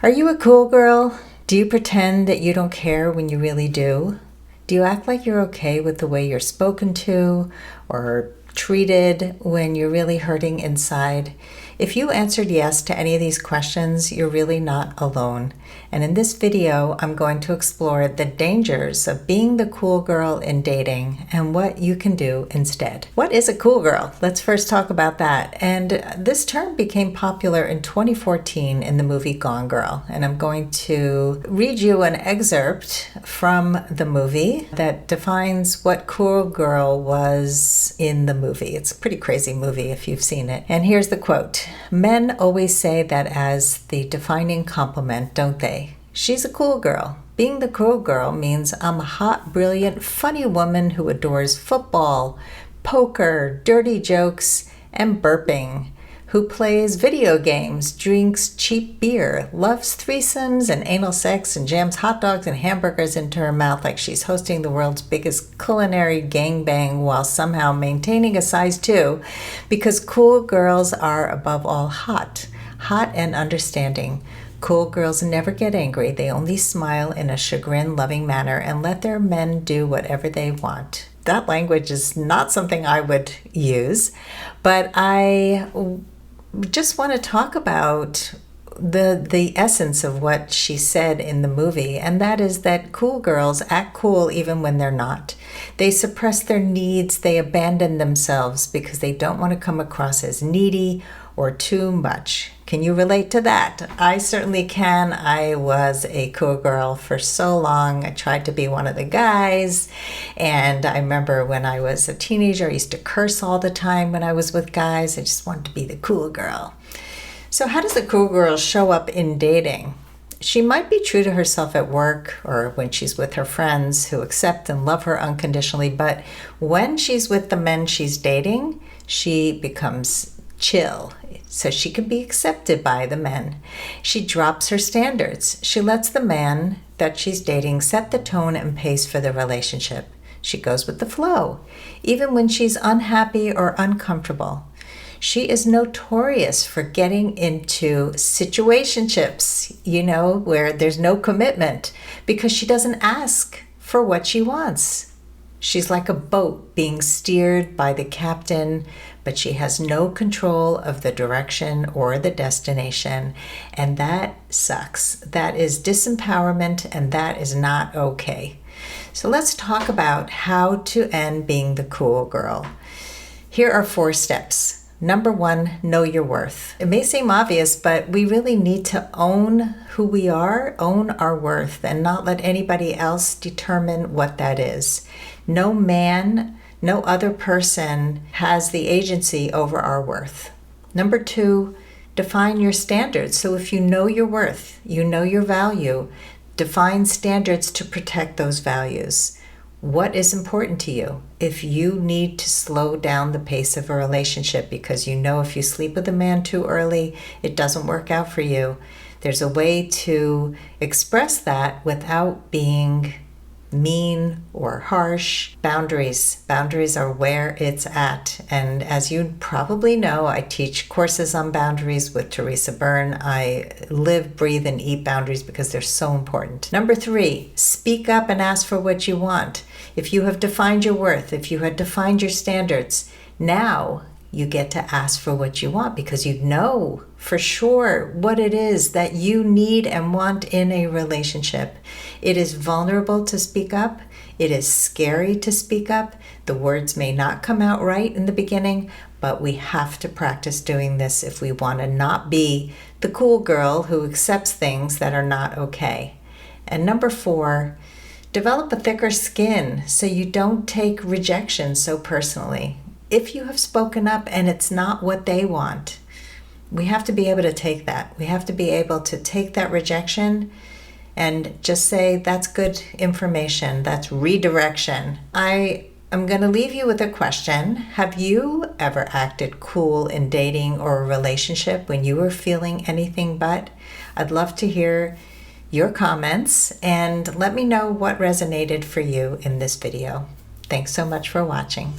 Are you a cool girl? Do you pretend that you don't care when you really do? Do you act like you're okay with the way you're spoken to or treated when you're really hurting inside? If you answered yes to any of these questions, you're really not alone. And in this video, I'm going to explore the dangers of being the cool girl in dating and what you can do instead. What is a cool girl? Let's first talk about that. And this term became popular in 2014 in the movie Gone Girl. And I'm going to read you an excerpt from the movie that defines what cool girl was in the movie. It's a pretty crazy movie if you've seen it. And here's the quote. Men always say that as the defining compliment, don't they? She's a cool girl. Being the cool girl means I'm a hot, brilliant, funny woman who adores football, poker, dirty jokes, and burping, who plays video games, drinks cheap beer, loves threesomes and anal sex, and jams hot dogs and hamburgers into her mouth like she's hosting the world's biggest culinary gangbang while somehow maintaining a size 2, because cool girls are above all hot and understanding. Cool girls never get angry. They only smile in a chagrin-loving manner and let their men do whatever they want. That language is not something I would use, but I just want to talk about the essence of what she said in the movie, and that is that cool girls act cool even when they're not. They suppress their needs, they abandon themselves because they don't want to come across as needy or too much. Can you relate to that? I certainly can. I was a cool girl for so long. I tried to be one of the guys, and I remember when I was a teenager, I used to curse all the time when I was with guys. I just wanted to be the cool girl. So how does the cool girl show up in dating? She might be true to herself at work or when she's with her friends who accept and love her unconditionally, but when she's with the men she's dating, she becomes chill, so she can be accepted by the men. She drops her standards. She lets the man that she's dating set the tone and pace for the relationship. She goes with the flow, even when she's unhappy or uncomfortable. She is notorious for getting into situationships, where there's no commitment because she doesn't ask for what she wants. She's like a boat being steered by the captain, but she has no control of the direction or the destination, and that sucks. That is disempowerment, and that is not okay. So let's talk about how to end being the cool girl. Here are 4 steps. Number 1, know your worth. It may seem obvious, but we really need to own who we are, own our worth, and not let anybody else determine what that is. No man, no other person has the agency over our worth. Number 2, define your standards. So if you know your worth, you know your value, define standards to protect those values. What is important to you? If you need to slow down the pace of a relationship because you know if you sleep with a man too early, it doesn't work out for you, there's a way to express that without being mean or harsh. Boundaries are where it's at. And as you probably know, I teach courses on boundaries with Teresa Byrne. I live, breathe, and eat boundaries because they're so important. Number 3, speak up and ask for what you want. If you have defined your worth, if you have defined your standards, now you get to ask for what you want because you know for sure what it is that you need and want in a relationship. It is vulnerable to speak up. It is scary to speak up. The words may not come out right in the beginning, but we have to practice doing this if we want to not be the cool girl who accepts things that are not okay. And number 4, develop a thicker skin so you don't take rejection so personally. If you have spoken up and it's not what they want, we have to be able to take that. We have to be able to take that rejection and just say, that's good information, that's redirection. I am going to leave you with a question. Have you ever acted cool in dating or a relationship when you were feeling anything but? I'd love to hear your comments and let me know what resonated for you in this video. Thanks so much for watching.